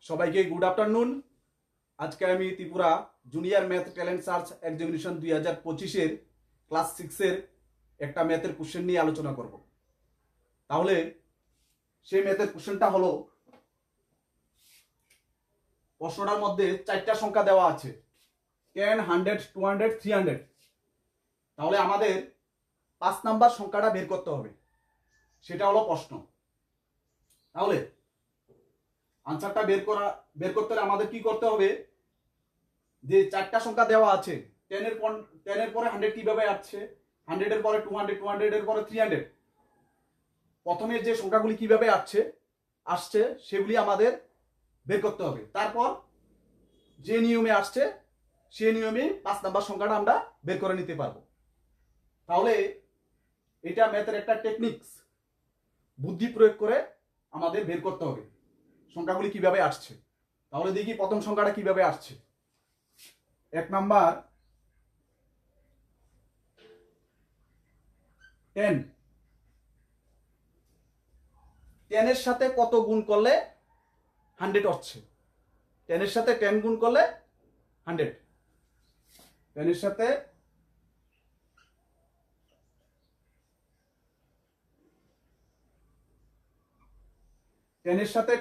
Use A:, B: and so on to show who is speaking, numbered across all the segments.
A: সবাইকে good afternoon. আজকে আমি Tripura junior math talent search examination 2025-এর ক্লাস 6-এর একটা ম্যাথের কোশ্চেন নিয়ে আলোচনা করব। তাহলে সেই ম্যাথের কোশ্চেনটা হলো, প্রশ্নটার মধ্যে 4টা সংখ্যা দেওয়া আছে, 10, 100, 200, 300। তাহলে আমাদের 5 নাম্বার সংখ্যাটা বের করতে হবে, সেটা হলো প্রশ্ন। তাহলে আনসারটা বের করতে হলে আমাদের কি করতে হবে, যে 4টা সংখ্যা দেওয়া আছে, 10 এর পরে 100 কিভাবে আসছে, 100 এর পরে 200, 200 এর পরে 300, প্রথমে যে সংখ্যাগুলি কিভাবে আসছে সেগুলি আমাদের বের করতে হবে। তারপর যে নিয়মে আসছে সেই নিয়মে 5 নাম্বার সংখ্যাটা আমরা বের করে নিতে পারবো। তাহলে এটা ম্যাথের একটা টেকনিক্স, বুদ্ধি প্রয়োগ করে আমাদের বের করতে হবে সংখ্যাগুলি কিভাবে আসছে। তাহলে দেখি প্রথম সংখ্যাটা কিভাবে আসছে। 1 নাম্বার 10। 10 এর সাথে কত গুণ করলে 100 হচ্ছে? 10 এর সাথে 10 গুণ করলে 100। 10 এর সাথে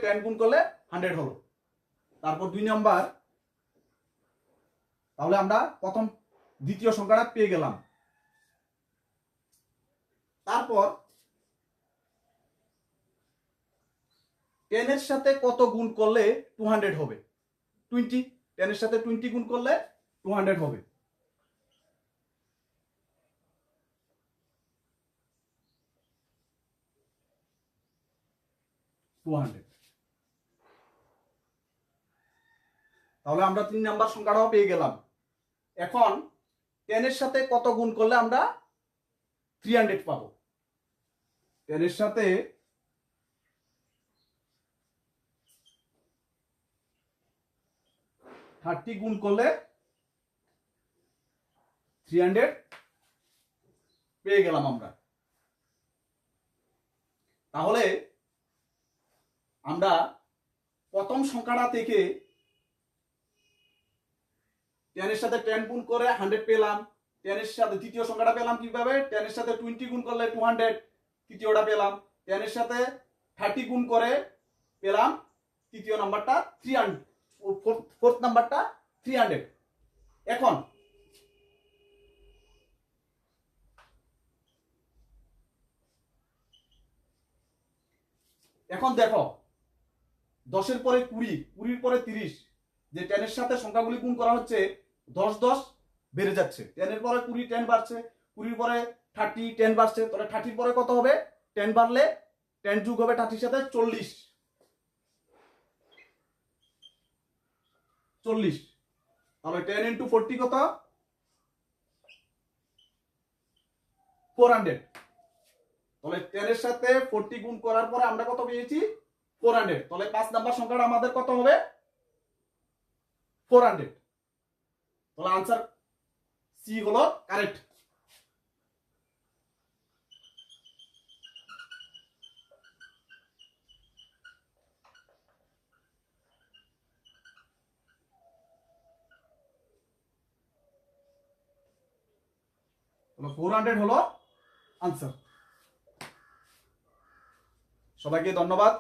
A: 10 গুণ করলে 100 হলো। তারপর 2 নাম্বার, তাহলে আমরা দ্বিতীয় সংখ্যাটা পেয়ে গেলাম। তারপর 10 এর সাথে কত গুণ করলে 200 হবে? 20। 10 এর সাথে 20 গুণ করলে 200 হবে। তাহলে আমরা 3 নাম্বার সংখ্যাটাও পেয়ে গেলাম। এখন 10 এর সাথে কত গুণ করলে আমরা 300 পাবো? 10 এর সাথে 30 গুণ করলে 300 পেয়ে গেলাম আমরা। তাহলে আমরা প্রথম সংখ্যাটা থেকে 10 এর সাথে 10 গুণ করে 100 পেলাম। 10 এর সাথে দ্বিতীয় সংখ্যাটা পেলাম কিভাবে? 10 এর সাথে 20 গুণ করলে 200 তৃতীয়টা পেলাম। 10 এর সাথে 30 গুণ করে পেলাম তৃতীয় নাম্বারটা 300, ফোর্থ নাম্বারটা 300। এখন দেখো, 10 এর পরে 20, 20 এর পরে 30, যে 10 এর সাথে সংখ্যাগুলি গুণ করা হচ্ছে 10 10 বেড়ে যাচ্ছে। 10 এর পরে 20 10 বাড়ছে, 20 এর পরে 30 10 বাড়ছে। তাহলে 30 এর পরে কত হবে? 10 বাড়লে 10 যোগ হবে 30 এর সাথে 40। তাহলে 10 ইন্টু 40 কত? 400। তাহলে 10 এর সাথে 40 গুণ করার পরে আমরা কত পেয়েছি? 400। তাহলে 5 নাম্বার সংখ্যাটা আমাদের কত হবে? 400। তাহলে আনসার সি হলো কারেক্ট। তাহলে 400 হলো আনসার। সবাইকে ধন্যবাদ।